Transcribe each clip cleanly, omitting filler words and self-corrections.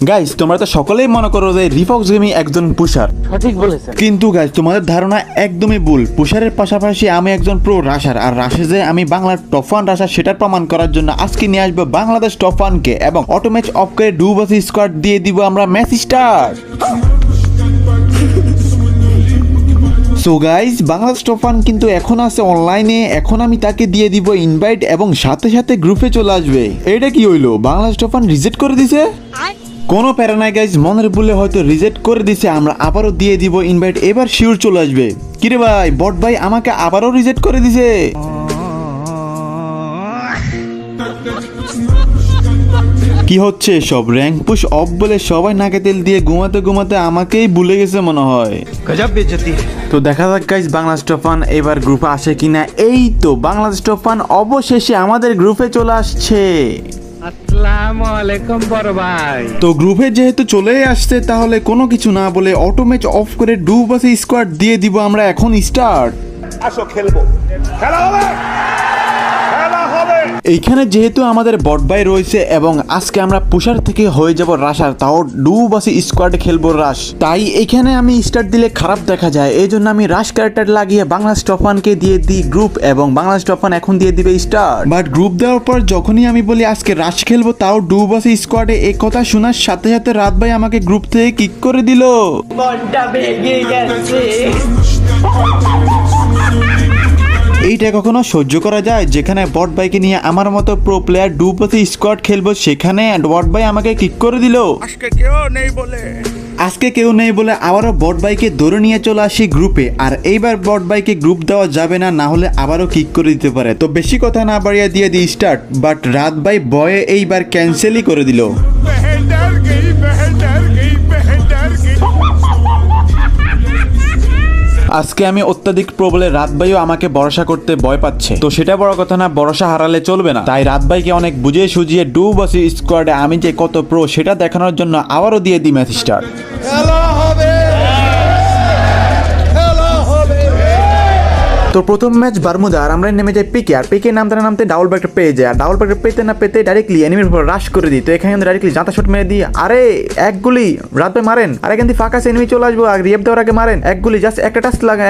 Guys তোমরা তো সকলেই মনে করো যে রিফক্স গেমিং একজন পুশার, সঠিক বলেছেন। কিন্তু গাইস তোমাদের ধারণা একদমই ভুল। পুশারের পাশাপাশি আমি একজন প্রো রাশার, আর রাশে যে আমি বাংলার টপ 1 রাশার সেটার প্রমাণ করার জন্য আজকে নিয়ে আসবো বাংলাদেশ টপ 1 কে, এবং অটো ম্যাচ অফ করে ডুবাসি স্কোয়াড দিয়ে দিব আমরা match start. So guys Bangladesh top 1 কিন্তু এখন আছে অনলাইনে, এখন আমি তাকে দিয়ে দিব ইনভাইট এবং সাথে সাথে গ্রুপে চলে আসবে। এটা কি হইলো, বাংলাদেশ টপ 1 রিজেক্ট করে দিছে? কোনো প্যারা নাই গাইজ, মনের ভুলে হয়তো রিজেক্ট করে দিছে, আমরা আবারও দিয়ে দিব ইনভাইট, এবার শিওর চলে আসবে। কিরে ভাই, বট ভাই আমাকে আবারও রিজেক্ট করে দিছে। কি হচ্ছে সব, র্যাঙ্ক পুশ অফ বলে সবাই নাকে তেল দিয়ে ঘুমাতে ঘুমাতে আমাকেই ভুলে গেছে মনে হয়। গজব বেজতি। তো দেখা যাক গাইজ বাংলাদেশ টপ 1 এবার গ্রুপে আসে কিনা। এই তো বাংলাদেশ টপ 1 অবশেষে আমাদের গ্রুপে চলে আসছে। আসসালামু আলাইকুম বড় ভাই। তো গ্রুপে যেহেতু চলে আসছে, তাহলে কোনো কিছু না বলে অটো ম্যাচ অফ করে ডুবাসি স্কোয়াড দিয়ে দিব আমরা এখন স্টার্ট। আসো খেলবো, খেলা হবে, খেলা হবে। এইখানে যেহেতু আমাদের বট ভাই রয়েছে এবং আজকে আমরা পুষার থেকে হয়ে যাব রাশার, তাও ডুবাসি স্কোয়াডে খেলবো রাশ, তাই এখানে আমি স্টার্ট দিলে খারাপ দেখা যায়, এই জন্য আমি রাশ ক্যারেক্টার লাগিয়ে বাংলাদেশ টপ 1 কে দিয়ে দিই গ্রুপ, এবং বাংলাদেশ টপ 1 এখন দিয়ে দিবে স্টার্ট। বাট গ্রুপ দেওয়ার পর যখনই আমি বলি আজকে রাশ খেলবো তাও ডুবাসি স্কোয়াডে, এই কথা শোনার সাথে সাথে রাত ভাই আমাকে গ্রুপ থেকে কিক করে দিল। মনটা ভেঙে গেছে। এইটা কখনো সহ্য করা যায়, যেখানে বট বাইকে নিয়ে আমার মতো প্রো প্লেয়ার ডুবাসি স্কোয়াড খেলবো, সেখানে বট বাই আমাকে কিক করে দিল। আজকে কেউ নেই বলে আবারও বট বাইকে ধরে নিয়ে চলে আসি গ্রুপে, আর এইবার বট বাইকে গ্রুপ দেওয়া যাবে না, না হলে আবারও কিক করে দিতে পারে। তো বেশি কথা না বাড়িয়ে দিয়ে দিই স্টার্ট, বাট রাত ভাই বয়ে এইবার ক্যান্সেলই করে দিল। বেহেডার গই, বেহেডার গই, বেহেডার গই। আজকে আমি অত্যাধিক প্রো বলে রাত ভাইও আমাকে ভরসা করতে ভয় পাচ্ছে, তো সেটা বড় কথা না, ভরসা হারালে চলবে না। তাই রাত ভাইকে অনেক বুঝিয়ে সুঝিয়ে ডুবাসি স্কোয়াডে আমি যে কত প্রো সেটা দেখানোর জন্য আবারও দিয়ে দিই ম্যাচ স্টার্ট। খেলা হবে, খেলা হবে। তো প্রথম ম্যাচ বারমুদা, আর আমরা নেমে যাই পিকে, আর পিকে নামতে ডাবল ব্যাকটা পেয়ে যায়, আর ডাবল ব্যাকটা পেতে না পেতে ডাইরেক্টলি এনিমির উপর রাশ করে দিই। তো এখানে ডাইরেক্টলি জাতা শট মেরে দিই, আরে এক গুলি রাত ভাই মারেন, আর এখান থেকে ফাঁকা এনিমি চলে আসবো, আর রিয়েপ দেওয়ার আগে মারেন এক গুলি, জাস্ট একটা টাচ লাগা।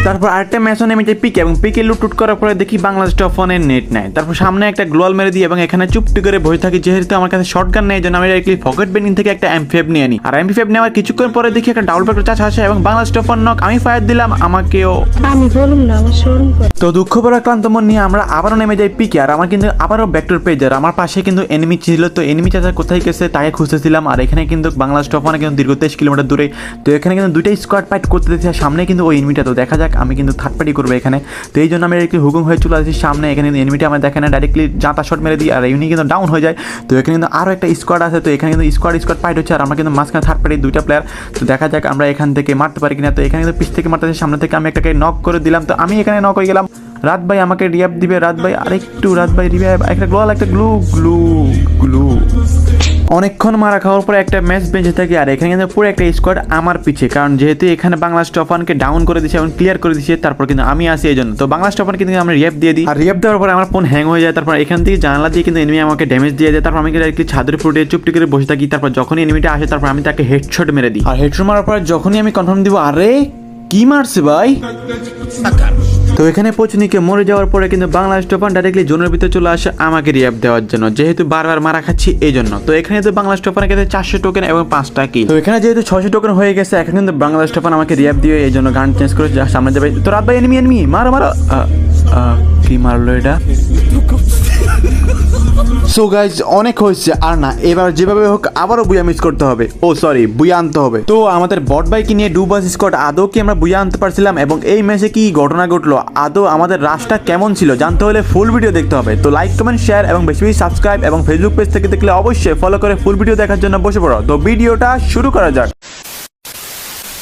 তারপর আরেকটা ম্যাচও নেমে যাই পিকে, এবং পিকে লুট করার পরে দেখি বাংলাদেশ টপ 1 এর নেট নাই। তারপর সামনে একটা গ্লোয়াল মেরে দিই এবং এখানে চুপটি করে বসে থাকি, যেহেতু আমার কাছে শটগান নেই, জন্য আমি ডাইরেক্টলি পকেট বেনিং থেকে একটা M5 নিয়ে নিই। আর M5 নেওয়ার কিছুক্ষণ পরে দেখি একটা ডাবল ব্যাক চাষ আসে এবং বাংলাদেশ টপ 1 নক, আমি ফায়ার দিলাম, আমাকেও। আমি বলুম না, আমার শরম করে। তো দুঃখ পড়া ক্লান্ত মন নিয়ে আমরা আবারও নেমে যাই পিকে, আর আমার কিন্তু আবারও ব্যাকটোর পেজ, আর আমার পাশে কিন্তু এনিমি ছিল। তো এনিমি চাচা কোথায় গেছে তাকে খুঁজতেছিলাম, আর এখানে কিন্তু বাংলাদেশ টপ 1 কিন্তু দীর্ঘ 23 কিলোমিটার দূরে। তো এখানে কিন্তু দুইটা স্কোয়াড ফাইট করতে দিচ্ছে, সামনে কিন্তু ওই এনিমিটা। তো দেখা যাক, আমি কিন্তু থার্ড পার্টি করবো এখানে, তো এই জন্য আমি একটু হুকুম হয়ে চলে আসছি সামনে। এখানে কিন্তু এনিমিটা আমার দেখে না, ডাইরেক্টলি জাতা শট মেরে দিই, আর এমনি কিন্তু ডাউন হয়ে যায়। তো এখানে কিন্তু আরও একটা স্কোয়াড আছে, তো এখানে কিন্তু স্কোয়াড ফাইট হচ্ছে, আর আমরা কিন্তু মাঝখানে থার্ড পার্টি দুইটা প্লেয়ার। তো দেখা যাক আমরা এখান থেকে মারতে পারি কিনা। তো এখানে কিন্তু পিছ থেকে মারতে, সামনে থেকে আমি একটাকে নক করে দিলাম, তো আমি এখানে নক হয়ে গেলাম। রাত ভাই আমাকে রিয়াপ দিবে, রাত ভাই আরেকটু, রাত ভাই রিভাইভ, একটা গ্লোয়াল, একটা গ্লু গ্লু গ্লু। অনেকক্ষণ মারা খাওয়ার পরে একটা ম্যাচ বেঁচে থাকি, আর এখানে কিন্তু পুরো একটা স্কোয়াড আমার পিছে, কারণ যেহেতু এখানে বাংলাদেশ টপ 1 কে ডাউন করে দিচ্ছে এবং ক্লিয়ার করে দিচ্ছে, তারপর কিন্তু আমি আসি এই জন্য। তো বাংলাদেশ টপ 1 কিন্তু আমরা রিয়াপ দিয়ে দিই, আর রিয়াপ দেওয়ার পরে আমার ফোন হ্যাং হয়ে যায়। তারপর এখান থেকে জানালা দিয়ে কিন্তু এনিমি আমাকে ড্যামেজ দিয়ে দেয়, তারপর আমি কিন্তু ছাদের উপর দিয়ে চুপটি করে বসে থাকি। তারপর যখনই এনিমিটা আসে, তারপর আমি তাকে হেডশট মেরে দিই, আর হেডশট মারার পর যখনই আমি কনফার্ম দিব, আরে কি মারছে ভাই। তো এখানে পৌঁছনিকে মরে যাওয়ার পরে কিন্তু বাংলাদেশ টপ 1 ডাইরেক্টলি জোনের ভিতরে চলে আসে আমাকে রিয়াপ দেওয়ার জন্য, যেহেতু বারবার মারা খাচ্ছি এই জন্য। তো এখানে তো বাংলাদেশ টপ 1 কাছে 400 টোকেন এবং 5টা কিল। তো এখানে যেহেতু 600 টোকেন হয়ে গেছে, এখন কিন্তু বাংলাদেশ টপ 1 আমাকে রিয়াপ দিয়ে এই জন্য গান চেঞ্জ করে সামনে যাবে। তো রাত ভাই এনিমি মারো মারো, কি মারলো এটা। সো গাইজ অনেক হয়েছে, আর না, এবার যেভাবে হোক আবারও বুয়া মিস করতে হবে, বুয়া আনতে হবে। তো আমাদের বট বাইকে নিয়ে ডুবাসি স্কোয়াড আদৌ কি আমরা বুয়া আনতে পারছিলাম, এবং এই ম্যাচে কি ঘটনা ঘটলো, আদৌ আমাদের রাশটা কেমন ছিল, জানতে হলে ফুল ভিডিও দেখতে হবে। তো লাইক কমেন্ট শেয়ার এবং বেশি বেশি সাবস্ক্রাইব, এবং ফেসবুক পেজ থেকে দেখলে অবশ্যই ফলো করে ফুল ভিডিও দেখার জন্য বসে পড়ো। তো ভিডিওটা শুরু করা যাক।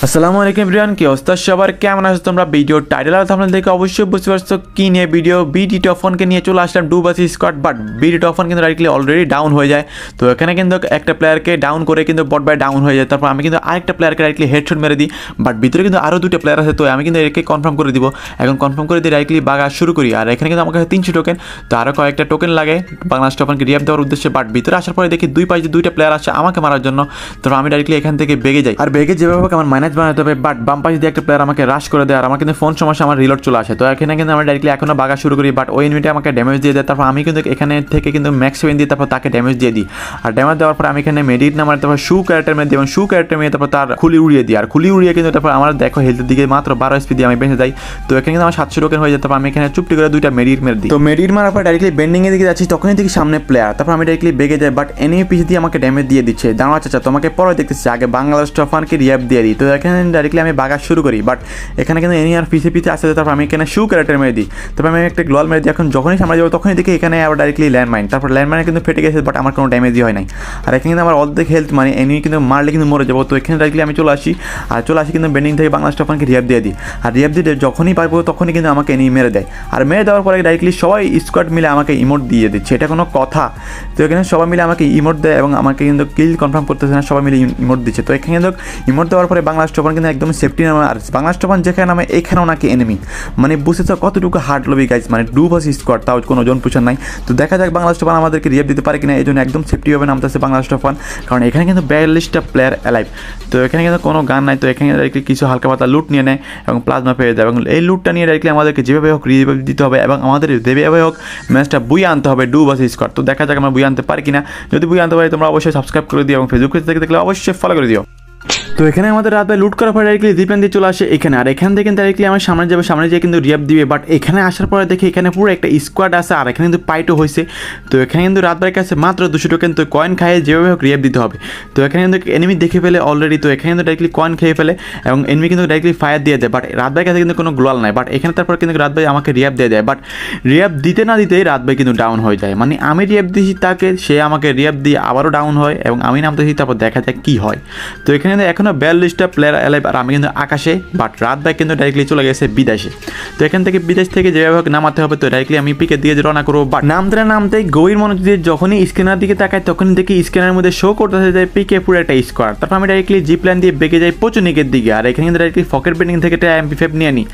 আসসালামু আলাইকুম এভরিওয়ান, কি অবস্থা সবার, কেমন আছো তোমরা? ভিডিও টাইটেল আর থাম্বনেল দেখে অবশ্যই বুঝতে পারছো কি নিয়ে ভিডিও। বিডি টফনকে নিয়ে চলে আসলাম duo versus squad, but BD Tofon কিন্তু ডাইরেক্টলি অলরেডি ডাউন হয়ে যায়। তো এখানে কিন্তু একটা প্লেয়ারকে ডাউন করে কিন্তু বট বাই ডাউন হয়ে যায়। তারপর আমি কিন্তু আরেকটা প্লেয়ারকে ডাইরেক্টলি হেডশট মেরে দিই, বাট ভিতরে কিন্তু আরও দুটো প্লেয়ার আছে। তো আমি কিন্তু একে কনফার্ম করে দিব, এখন কনফার্ম করে দিয়ে ডাইরেক্টলি বাগা শুরু করি। আর এখানে কিন্তু আমার কাছে 300 টোকেন, তো আরও কয়েকটা টোকেন লাগে বাংলাদেশ টফনকে রিয়াপ দেওয়ার উদ্দেশ্যে। বাট ভিতরে আসার পরে দেখি দুই পাশে দুইটা প্লেয়ার আসছে আমাকে মারার জন্য। তারপর আমি ডাইরেক্টলি এখান থেকে বেগে যাই, আর বেগে যেভাবে হোক আমার মাইনাস বানাতে হবে। বাট বাম পাশে দিয়ে একটা প্লেয়ার আমাকে রাশ করে দেয়, আর আমার কিন্তু ফোন সমস্যা, আমার রিলোড চলে আসে। তো এখানে কিন্তু আমরা ডাইরেক্টলি এখনো বাগা শুরু করি, বাট ওই এনিমিটা আমাকে ড্যামেজ দিয়ে দেয়। তারপর আমি কিন্তু এখানে থেকে কিন্তু ম্যাক্স 7 দিয়ে তারপর তাকে ড্যামেজ দিয়ে দিই। আর ড্যামেজ দেওয়ার পর আমি এখানে মেডিট নামার তারপর শু ক্যারেক্টার মেরে দিই, এবং শু ক্যারেক্টার মেরে তারপর তার খুলি উড়িয়ে দিই। আর খুলি উড়িয়ে কিন্তু তারপর আমার দেখো হেলথের দিকে মাত্র 12 এসপি দিয়ে আমি বেঁচে যাই। তো এখানে কিন্তু আমার 700 টোকেন হয়ে যায়। তারপর আমি এখানে চুপটি করে দুইটা মেডিট মেরে দিই। তো মেডিট মারার পর ডাইরেক্টলি বেন্ডিংয়ের দিকে যাচ্ছি, তখনই দেখি সামনে প্লেয়ার। তারপর আমি ডাইরেক্টলি বেগে যাই, বাট এনিমি পিছিয়ে দিয়ে আমাকে ড্যামেজ দিয়ে দিচ্ছে। দাঁড়া চাচা, তোমাকে পরে দেখতেছি, আগে বাংলাদেশ টফানকে রিয়াপ দিয়ে দিই। তো এখানে ডাইরেক্টলি আমি বাগা শুরু করি, বাট এখানে কিন্তু এনি আর পিছিয়ে পিছিয়ে আসতে। তারপর আমি এখানে শু ক্যারেক্টার মেরে দিই। তারপর আমি একটা গ্লোয়াল মেরে দিই। এখন যখনই সামনে যাবো তখনই দেখি এখানে আবার ডাইরেক্টলি ল্যান্ডমাইন। তারপর ল্যান্ডমাইনে কিন্তু ফেটে গেছে, বাট আমার কোনো ড্যামেজই হয় নাই। আর এখানে কিন্তু আমার অর্ধেক হেলথ, মানে এনিমি কিন্তু মারলে কিন্তু মরে যাবো। তো এখানে ডাইরেক্টলি আমি চলে আসি, আর চলে আসি কিন্তু বেন্ডিং থেকে বাংলাদেশ টফানকে রিয়াপ দিয়ে দিই। আর রিয়াপ দিয়ে যখনই পারবো তখনই কিন্তু আমাকে এনিমি মেরে দেয়। আর মেরে দেওয়ার পরে ডাইরেক্টলি সবাই স্কোয়াড মিলে আমাকে ইমোট দিয়ে দিচ্ছে, এটা কোনো কথা? তো এখানে সবাই মিলে আমাকে ইমোট দেয়, এবং আমাকে কিন্তু কিল কনফার্ম করতেছে না, সবাই মিলে ইমোট দিচ্ছে। তো এখানে কিন্তু ইমোট দেওয়ার পরে বাংলাদেশ টফান কিন্তু একদম সেফটি নামে। আর বাংলাদেশ টফান যেখানে নামে এখানেও নাকি এনিমি, মানে বুঝেছো কতটুকু হার্ড লবি গাইজ, মানে ডু ভার্সেস স্কোয়াড, তাও কোনো জন পুষার নাই। তো দেখা যাক বাংলাদেশ টফান আমাদেরকে রিয়াপ দিতে পারে কিনা। এই জন্য একদম সেফটিভাবে নামতেছে বাংলাদেশ টফান, কারণ এখানে কিন্তু 42টা প্লেয়ার অ্যালাইভ। তো এখানে কিন্তু কোনো গান নাই। তো এখানে ডাইরেক্টলি কিছু হালকা পাতলা লুট নিয়ে নেয় এবং প্লাজমা পেয়ে যায়, এবং এই লুটটা নিয়ে ডাইরেক্টলি আমাদেরকে যেভাবে হোক রিভাইভ দিতে হবে, এবং আমাদের যেভাবে হোক ম্যাচটা বুয়ে আনতে হবে ডু ভার্সেস স্কোয়াড। তো দেখা যাক আমরা বুয়ে আনতে পারি কিনা। যদি বুয়ে আনতে পারি তোমরা অবশ্যই সাবস্ক্রাইব করে দিও, এবং ফেসবুক পেজ থেকে দেখলে অবশ্যই ফলো করে দিও। তো এখানে আমাদের রাতে লুট করার পরে ডাইরেক্টলি জিপ্ল্যান দিয়ে চলে আসে এখানে। আর এখান থেকে ডাইরেক্টলি আমার সামনে যাবে, সামনে যেয়ে কিন্তু রিয়াপ দিবে। বাট এখানে আসার পরে দেখি এখানে পুরো একটা স্কোয়াড আছে, আর এখানে কিন্তু পাইটও হয়েছে। তো এখানে কিন্তু রাতবারের কাছে মাত্র 200 টোকেন। তো কয়েন খাইয়ে যেভাবে হোক রিয়াপ দিতে হবে। তো এখানে কিন্তু এনিমি দেখে ফেলে অলরেডি। তো এখানে কিন্তু ডাইরেক্টলি কয়েন খেয়ে ফেলে, এবং এনিমি কিন্তু ডাইরেক্টলি ফায়ার দিয়ে দেয়। বাট রাতবারের কাছে কিন্তু কোনো গ্লোয়াল নাই। বাট এখানে তারপর কিন্তু রাতবাই আমাকে রিয়াপ দিয়ে দেয়। বাট রিয়াপ দিতে না দিতেই রাতবাই কিন্তু ডাউন হয়ে যায়, মানে আমি রিয়াপ দিয়েছি তাকে, সে আমাকে রিয়াপ দিয়ে আবারও ডাউন হয়, এবং আমি নামতেছি। তারপর দেখা যায় কী হয়। তো এখানে এখনও 42টা প্লেয়ার অ্যালাইভ, আর আমি কিন্তু আকাশে। বাট রাত ভাই কিন্তু ডাইরেক্টলি চলে গেছে বিদেশে। তো এখান থেকে বিদেশ থেকে যেভাবে হোক নামাতে হবে। তো ডাইরেক্টলি আমি পিকে দিয়ে রওনা করবো। বাট নামতেই গভীর মনোযোগ দিয়ে যখনই স্ক্যানার দিকে তাকায়, তখনই দেখি স্ক্যানারের মধ্যে শো করতেছে যে পিকে পুরো একটা স্কোয়াড। তারপর আমি ডাইরেক্টলি জিপ্ল্যান দিয়ে বেগে যাই পচুনিকের দিকে। আর এখানে কিন্তু ডাইরেক্টলি ফকেট বেন্ডিং থেকে একটা MP5 নিয়ে নিই।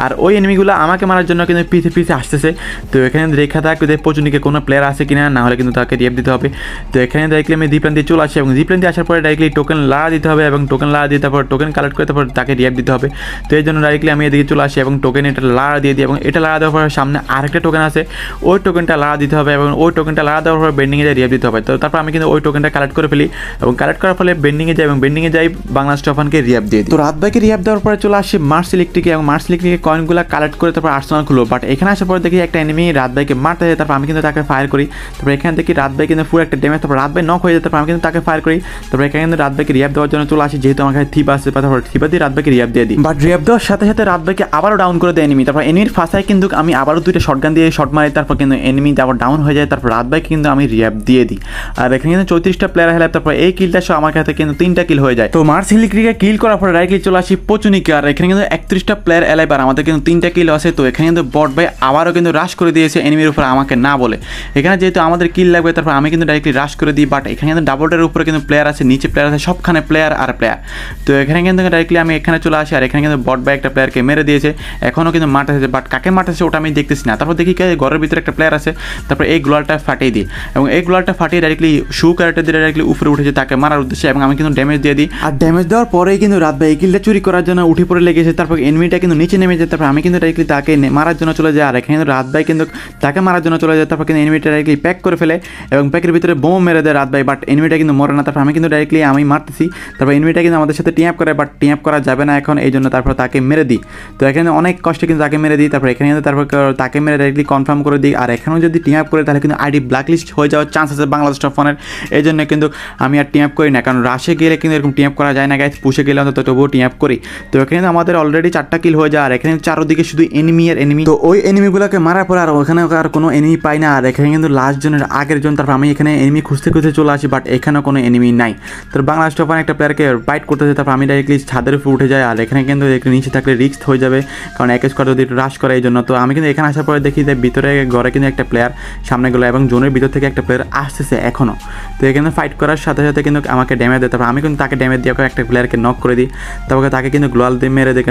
আর ওই এনিমিগুলো আমাকে মারার জন্য কিন্তু পিছে আসতেছে। তো এখানে রেখা থাকবে যে পচুনিকে কোনো প্লেয়ার আছে কিনা, না হলে কিন্তু তাকে রিয়াপ দিতে হবে। তো এখানে ডাইরেক্টলি আমি জিপ্ল্যান দিয়ে চলে আসি, এবং জিপ্ল্যান দিয়ে আসার পরে ডাইরেক্টলি টোকেন লাড়া দিতে হবে, এবং টোকেন লাড়া দিয়ে তারপর টোকেন কালেক্ট করে তারপর তাকে রিয়াপ দিতে হবে। তো এই জন্য ডাইরেক্টলি আমি এদিকে চলে আসি, এবং টোকেন এটা লাড়া দিয়ে দিই। এবং এটা লাড়া দেওয়ার পর সামনে আরেকটা টোকেন আছে, ওই টোকেনটা লাড়া দিতে হবে, এবং ওই টোকেনটা লাড়া দেওয়ার পর বেন্ডিংয়ে যাই রিয়াপ দিতে হবে। তো তারপর আমি কিন্তু ওই টোকেনটা কালেক্ট করে ফেলি, এবং কালেক্ট করার ফলে বেন্ডিংয়ে যাই, এবং বেন্ডিংয়ে যাই বাংলাদেশ টফানকে রিয়াপ দিয়ে দিই। তো রাত ভাইকে রিয়াপ দেওয়ার পরে চলে আসি মার্স ইলেকট্রিকে, এবং মার্স ইলেকট্রিকের কয়েনগুলো কালেক্ট করে তারপর আর্সেনাল খুলো। বাট এখানে আসার পরে দেখি একটা এনিমি রাত ভাইকে মারতে যায়। তারপর আমি কিন্তু তাকে ফায়ার করি। তারপর এখানে দেখি রাত ভাই কিন্তু পুরো একটা ড্যামেজ। তারপর রাত ভাই নক হয়ে যায়। তারপর আমি কিন্তু তাকে ফায়ার করি। তারপর এখানে কিন্তু রাত ভাইকে রিয়াপ দেওয়ার জন্য চলে আসি, যেহেতু আমার কাছে থিপা আছে। তারপর থিপা দিয়ে রাত ভাইকে রিয়াপ দিয়ে দিই। বাট রিয়াপ দেওয়ার সাথে সাথে রাত ভাইকে আবারও ডাউন করে দেয় এনিমি। তারপর এনিমির ফাঁসায় কিন্তু আমি আবারও দুইটা শটগান দিয়ে শট মারি। তারপর কিন্তু এনিমি আবার ডাউন হয়ে যায়। তারপর রাত ভাইকে কিন্তু আমি রিয়াপ দিয়ে দিই। আর এখানে কিন্তু 34টা প্লেয়ার হেলায়। তারপর এই কিলটা সহ আমার কাছে কিন্তু 3টা কিল হয়ে যায়। তো মার্স ইলেকট্রিকে কিল করার পরে ডাইরেক্টলি চলে আসি পচুনিকে। আর এখানে কিন্তু 31টা প্লেয়ার এলাইভ, আর আমাদের কিন্তু 3টা কিল আছে। তো এখানে কিন্তু বট ভাই আবারও কিন্তু রাশ করে দিয়েছে এনিমির উপরে আমাকে না বলে। এখানে যেহেতু আমাদের কিল লাগবে, তারপর আমি কিন্তু ডাইরেক্টলি রাশ করে দিই। বাট এখানে কিন্তু ডাবলটার উপরে কিন্তু প্লেয়ার আছে, নিচে প্লেয়ার আছে, সবখানে প্লেয়ার আর প্লেয়ার। তো এখানে কিন্তু ডাইরেক্টলি আমি এখানে চলে আসি, আর এখানে কিন্তু বট ভাই একটা প্লেয়ারকে মেরে দিয়েছে। এখনও কিন্তু মারতেছে, বাট কাকে মারতেছে ওটা আমি দেখতেছি না। তারপর দেখি ঘরের ভিতরে একটা প্লেয়ার আছে। তারপর এই গ্লোয়ালটা ফাটিয়ে দিই, এবং এই গ্লোয়ালটা ফাটিয়ে ডাইরেক্টলি শু ক্যারেক্টার দিয়ে ডাইরেক্টলি উপরে উঠেছে তাকে মারার উদ্দেশ্যে, এবং আমি কিন্তু ড্যামেজ দিয়ে দিই। আর ড্যামেজ দেওয়ার পরেই কিন্তু রাত ভাই এই কিলটা চুরি করার জন্য উঠে পড়ে লেগেছে। তারপর এনিমিটা কিন্তু নিচে নেমে যায়। তারপর আমি কিন্তু ডাইরেক্টলি তাকে মারার জন্য চলে যাই। আর এখানে কিন্তু রাত ভাই কিন্তু তাকে মারার জন্য চলে যায়। তারপর কিন্তু এনিমিটা ডাইরেক্টলি প্যাক করে ফেলে, এবং প্যাকের ভিতরে বোম মেরে দেয় রাত ভাই। বাট এনিমিটা কিন্তু মরে না। তারপর আমি কিন্তু ডাইরেক্টলি আমি মারতেছি। তারপর এনিমিটা কিন্তু আমাদের সাথে টিম আপ করে, বাট টিম আপ করা যাবে না এখন, এই জন্য তারপর তাকে মেরে দিই। তো এখানে অনেক কষ্টে কিন্তু তাকে মেরে দিই। তারপর এখানে কিন্তু তারপর তাকে মেরে ডাইরেক্টলি কনফার্ম করে দিই। আর এখানেও যদি টিম আপ করে তাহলে কিন্তু আইডি ব্ল্যাকলিস্ট হয়ে যাওয়ার চান্স আছে বাংলাদেশ টফানের। এই জন্য কিন্তু আমি আর টিম আপ করি না, কারণ রাশে গেলে কিন্তু এরকম টিম আপ করা যায় না গাইজ। পুষে গেলে অন্তত তবুও টিম আপ করি। তো এখানে আমাদের অলরেডি 4টা কিল হয়ে যায়। আর এখানে চারোদিকে শুধু এনিমি আর এনিমি। তো ওই এনিমিগুলোকে মারার পর আর ওখানে আর কোনো এনিমি পাই না। আর এখানে কিন্তু লাস্ট জনের আগের জন। তারপর আমি এখানে এনিমি খুঁজতে চলে আসি, বাট এখানেও কোনো এনিমি নাই। তো বাংলাদেশ টফান একটা প্লেয়ারকে বাইট ফাইট করতেছে, তারপর আমি ডাইরেক্টলি ছাদের উপর উঠে যাই। আর এখানে কিন্তু নিচে থাকলে রিস্ক হয়ে যাবে, কারণ এক স্কোয়াড যদি একটু রাশ করে এই জন্য। তো আমি কিন্তু এখানে আসার পরে দেখি যে ভিতরে ঘরে কিন্তু একটা প্লেয়ার সামনে গেলো এবং জোনের ভিতর থেকে একটা প্লেয়ার আসতেছে এখনও। তো এখানে ফাইট করার সাথে সাথে কিন্তু আমাকে ড্যামেজ দেয়, তারপর আমি কিন্তু তাকে ড্যামেজ দিয়ে একটা প্লেয়ারকে নক করে দিই। তারপরে তাকে কিন্তু গ্লোয়াল দিয়ে মেরে দেখে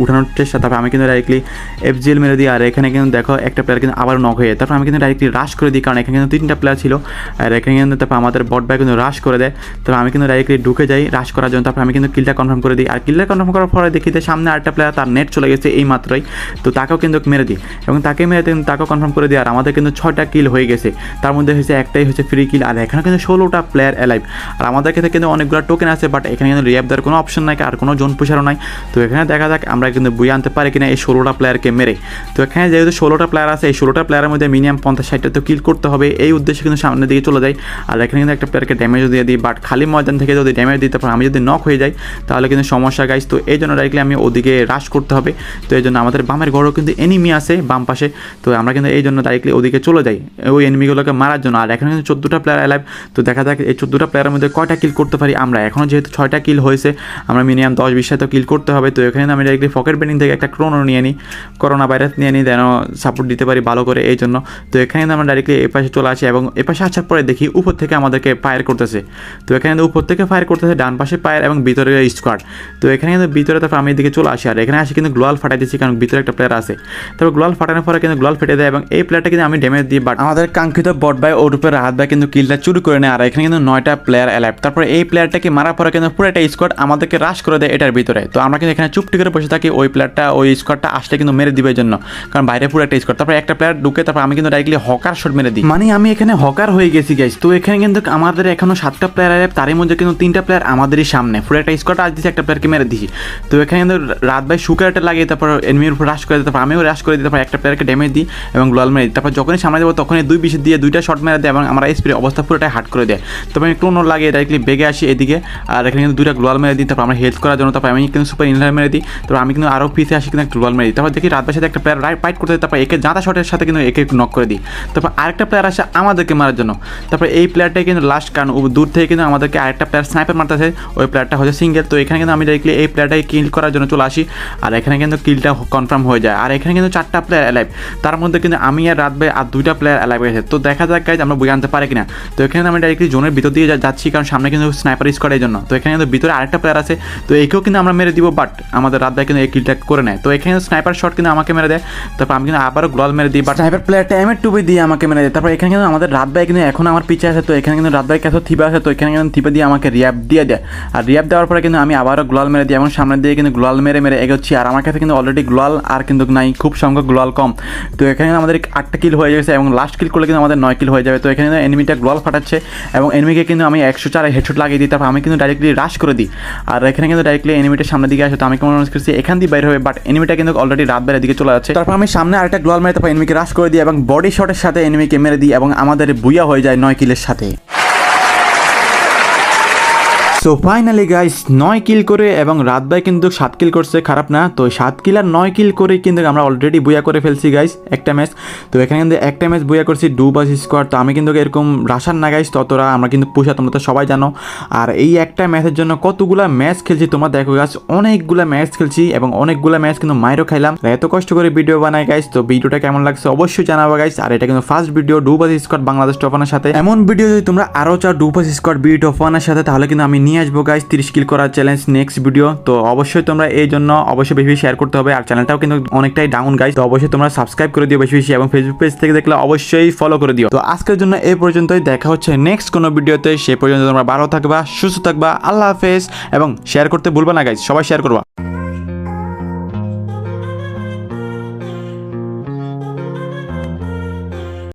উঠানোর চেষ্টা, তারপর আমি কিন্তু ডাইরেক্টলি FGL মেরে দিই। আর এখানে কিন্তু দেখো একটা প্লেয়ার কিন্তু আবার নক হয়ে যায়। তারপর আমি কিন্তু ডাইরেক্টলি রাশ করে দিই, কারণ এখানে কিন্তু 3টা প্লেয়ার ছিল। আর এখানে কিন্তু তারপর আমাদের বট ভাই কিন্তু রাশ করে দেয়। তারপর আমি কিন্তু ডাইরেক্টলি ঢুকে যাই রাশ করার জন্য। তারপর আমি কিন্তু কিলটা কনফার্ম করে দিই। আর কিলটা কনফার্ম করার পরে দেখি যে সামনে আরেকটা প্লেয়ার, তার নেট চলে গেছে এই মাত্রই। তো তাকেও কিন্তু মেরে দিই এবং তাকে মেরে কিন্তু তাকেও কনফার্ম করে দিই। আর আমাদের কিন্তু 6টা কিল হয়ে গেছে, তার মধ্যে হচ্ছে একটাই হচ্ছে ফ্রি কিল। আর এখানে কিন্তু 16টা প্লেয়ার অ্যালাইভ। আর আমাদের কাছে কিন্তু অনেকগুলো টোকেন আছে, বাট এখানে কিন্তু রিয়াপ দেওয়ার কোনো অপশন নাই, আর কোনো জোন পুষারও নাই। তো এখানে দেখা যাক আমরা কিন্তু বইয়ে আনতে পারি কিনা এই 16টা প্লেয়ারকে মেরে। তো এখানে যেহেতু 16টা প্লেয়ার আছে, এই 16টা প্লেয়ারের মধ্যে মিনিমাম 50-60টা তো কিল করতে হবে, এই উদ্দেশ্যে কিন্তু সামনের দিকে চলে যায়। আর এখানে কিন্তু একটা প্লেয়ারকে ড্যামেজ দিয়ে দিই, বাট খালি ময়দান থেকে যদি ড্যামেজ দিই তারপর আমি যদি নক হয়ে যাই তাহলে কিন্তু সমস্যা গাইস। তো এই জন্য ডাইরেক্টলি আমি ওদিকে রাশ করতে হবে। তো এই জন্য আমাদের বামের ঘরেও কিন্তু এনিমি আছে বাম পাশে, তো আমরা কিন্তু এই জন্য ডাইরেক্টলি ওদিকে চলে যাই ওই এনিমিগুলোকে মারার জন্য। আর এখানে কিন্তু 14টা প্লেয়ার অ্যালাইভ। তো দেখা যাক এই 14টা প্লেয়ারের মধ্যে কয়টা কিল করতে পারি আমরা। এখনও যেহেতু 6টা কিল হয়েছে, আমরা মিনিমাম 10-20টা তো কিল করতে হবে। তো এখানে আমি ডাইরেক্টলি পকেট বেন্ডিং থেকে একটা ক্রোনো নিয়ে নিই, করোনা ভাইরাস নিয়ে নিই, যেন সাপোর্ট দিতে পারি ভালো করে এই জন্য। তো এখানে আমরা ডাইরেক্টলি এ পাশে চলে আসি এবং এ পাশে আসার পরে দেখি উপর থেকে আমাদেরকে ফায়ার করতেছে। তো এখানে উপর থেকে ফায়ার করতেছে, ডান পাশে ফায়ার এবং ভিতরে স্কোয়াড। তো এখানে কিন্তু ভিতরে তারপর আমি এদিকে চলে আসি। আর এখানে আসি কিন্তু গ্লোয়াল ফাটাই দিচ্ছি, কারণ ভিতরে একটা প্লেয়ার আছে। তারপর গ্লোয়াল ফাটানোর পরে কিন্তু গ্লোয়াল ফেটে দেয় এবং এই প্লেয়ারটা কিন্তু আমি ড্যামেজ দিই, বাট আমাদের কাঙ্ক্ষিত বট ভাই ওর উপরে রাহাত ভাই কিন্তু কিলটা চুরি করে নেয়। আর এখানে কিন্তু 9টা প্লেয়ার অ্যালাইভ। তারপরে এই প্লেয়ারটাকে মারার পরে কিন্তু পুরো একটা স্কোয়াড আমাদেরকে রাশ করে দেয় এটার ভিতরে। তো আমরা কিন্তু এখানে চুপটি করে বসে থাকি, ওই প্লেয়ারটা ওই স্কোয়াডটা আসলে কিন্তু মেরে দিবে জন্য, কারণ বাইরে পুরো একটা স্কোয়াড। তারপরে একটা প্লেয়ার ঢুকে, তারপর আমি কিন্তু ডাইরেক্টলি হকার শট মেরে দিই, মানে আমি এখানে হকার হয়ে গেছি গাইস। তো এখানে কিন্তু আমাদের এখনো 7টা প্লেয়ার অ্যালাইভ, তারই মধ্যে কিন্তু 3টা প্লেয়ার আমাদেরই সামনে, পুরো একটা স্কোয়াড আজ দিচ্ছে, একটা প্লেয়ারকে মেরে দিছি। তো এখানে কিন্তু রাত ভাই সুকারটা লাগিয়ে তারপর এনিমির উপর রাশ করে দিই, তারপর আমিও রাশ করে দিই, তারপর একটা প্লেয়ারকে ড্যামেজ দিই এবং গ্লোয়াল মেরে দিই। তারপর যখনই সামনে যাবো তখনই 2 বিশ দিয়ে 2টা শট মেরে দেয় এবং আমার স্পিড অবস্থা পুরোটাই হার্ড করে দেয়। তারপর আমি ক্লোনো লাগিয়ে ডাইরেক্টলি বেগে আসি এদিকে। আর এখানে কিন্তু 2টা গ্লোয়াল মেরে দিই, তারপর আমরা হেল্প করার জন্য। তারপর আমি কিন্তু সুপার ইনহার মেরে দিই, তারপর আমি কিন্তু আরও পিছিয়ে আসি কিন্তু একটা গ্লোয়াল মেরে দিই। তারপর দেখি রাত ভাইয়ের সাথে একটা প্লেয়ার ফাইট করতে, তারপর একে জাঁতা শটের সাথে কিন্তু একে নক করে দিই। তারপর আরেকটা প্লেয়ার আসে আমাদেরকে মারার জন্য। তারপর এই প্লেয়ারটাই কিন্তু লাস্ট, কারণ দূর থেকে কিন্তু আমাদেরকে আরেকটা প্লেয়ার স্নাইপার মারতেছে, ওই প্লেয়ারটা হচ্ছে সিঙ্গেল। তো এখানে কিন্তু আমি ডাইরেক্টলি এই প্লেয়ারটাকে কিল করার জন্য চলে আসি। আর এখানে কিন্তু কিলটা কনফার্ম হয়ে যায়। আর এখানে কিন্তু 4টা প্লেয়ার অ্যালাইভ, তার মধ্যে কিন্তু আমি আর রাত ভাই আর 2টা প্লেয়ার অ্যালাইভ গেছে। তো দেখা যাক গাইজ আমরা বই আনতে পারি কিনা। তো এখানে আমি ডাইরেক্টলি জোনের ভিতর দিয়ে যাচ্ছি, কারণ সামনে কিন্তু স্নাইপার স্কোয়াড এই জন্য। তো এখানে কিন্তু ভিতরে আরেকটা প্লেয়ার আছে, তো একেও কিন্তু আমরা মেরে দিব, বাট আমাদের রাত ভাই কিন্তু এই কিলটা করে নেয়। তো এখানে স্নাইপার শট কিন্তু আমাকে মেরে দেয়, তারপর আমি কিন্তু আবারও গ্লোয়াল মেরে দিই, বাট স্নাইপার প্লেয়ারটা M2 দিয়ে আমাকে মেরে দেয়। তারপর এখানে কিন্তু আমাদের রাত ভাই কিন্তু এখন আমার পিছিয়ে আছে। তো এখানে কিন্তু রাত ভাই কাছে থিপে আছে, তো এখানে কিন্তু থিপে দিয়ে আমাকে রিয়াপ দিয়ে দেয়। আর রিয়াপ দেওয়ার পরে কিন্তু আমি আবারও গ্লোয়াল মেরে দিই এবং সামনের দিকে কিন্তু গ্লোয়াল মেরে এগোচ্ছি। আর আমার কাছে কিন্তু অলরেডি গ্লোয়াল আর কিন্তু নাই, খুব সংখ্যক গ্লোয়াল কম। তো এখানে আমাদের 8টা কিল হয়ে গেছে এবং লাস্ট কিল করলে কিন্তু আমাদের 9 কিল হয়ে যাবে। তো এখানে এনিমিটা গ্লোয়াল ফাটাচ্ছে এবং এনিমিকে কিন্তু আমি 104 হেডশট লাগিয়ে দিই, তারপর আমি কিন্তু ডাইরেক্টলি রাশ করে দিই। আর এখানে কিন্তু ডাইরেক্টলি এনিমিটার সামনের দিকে আসে, তো আমি কেমন মনে করছি এখান দিয়ে বাইরে হবে, বাট এনিমিটা কিন্তু অলরেডি রাত বাইরের দিকে চলে যাচ্ছে। তারপর আমি সামনে আরেকটা গ্লোয়াল মেরে তারপর এনিমিকে রাশ করে দিই এবং বডি শটের সাথে এনিমিকে মেরে দিই এবং আমাদের বুইয়া হয়ে যায় 9 কিলের সাথে। সো ফাইনালি গাইস 9 কিল করে এবং রাত ভাই কিন্তু 7 কিল করছে, খারাপ না। তো 7 কিল আর 9 কিল করে কিন্তু আমরা অলরেডি বুয়া করে ফেলছি গাইস একটা ম্যাচ। তো এখানে কিন্তু একটা ম্যাচ বুয়া করছি ডুবাস স্কোয়াড। তো আমি কিন্তু এরকম রাশার না গাইস, ততটা আমরা কিন্তু পুষা, তোমরা তো সবাই জানো। আর এই একটা ম্যাচের জন্য কতগুলা ম্যাচ খেলছি তোমরা দেখো গাইস, অনেকগুলা ম্যাচ খেলছি এবং অনেকগুলা ম্যাচ কিন্তু মাইরও খাইলাম। এত কষ্ট করে ভিডিও বানাই গাইস, তো ভিডিওটা কেমন লাগছে অবশ্যই জানাবো গাইস। আর এটা কিন্তু first video duo versus squad Bangladesh top ওয়ানের সাথে। এমন ভিডিও যদি তোমরা আরও চাও ডুবাস স্কোয়াড বি টপ ওয়ানের সাথে, তাহলে কিন্তু আমি নিয়ে আসবো গাইস 30 কিল করার চ্যালেঞ্জ নেক্সট ভিডিও। তো অবশ্যই তোমরা এই জন্য অবশ্যই বেশি শেয়ার করতে হবে। আর চ্যানেলটাও কিন্তু অনেকটাই ডাউন গাইস, তো অবশ্যই তোমরা সাবস্ক্রাইব করে দিও বেশি বেশি এবং ফেসবুক পেজ থেকে দেখলে অবশ্যই ফলো করে দিও। তো আজকের জন্য এই পর্যন্তই, দেখা হচ্ছে নেক্সট কোনো ভিডিওতে। সে পর্যন্ত তোমরা ভালো থাকবা, সুস্থ থাকবা, আল্লাহ হাফেজ এবং শেয়ার করতে ভুলবা না গাইস, সবাই শেয়ার করবা।